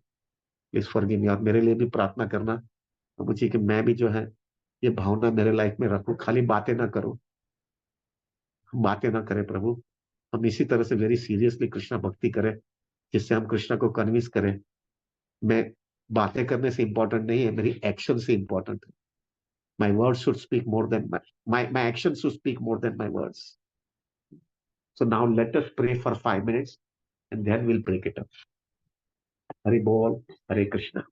please forgive me. और मेरे लिए भी प्रार्थना करना मुझे कि मैं भी जो है ये भावना मेरे लाइफ में रखूं, खाली बातें ना करूं, हम बातें ना करें प्रभु, हम इसी तरह से वेरी सीरियसली कृष्णा भक्ति करें, जिससे हम कृष्णा को कन्विंस करें। मैं बातें करने से इंपॉर्टेंट नहीं है, मेरी एक्शन से इंपॉर्टेंट है। My words should speak more than my actions should speak more than my words. So now let us pray for 5 minutes and then we'll break it up. Hari Bol, Hare Krishna.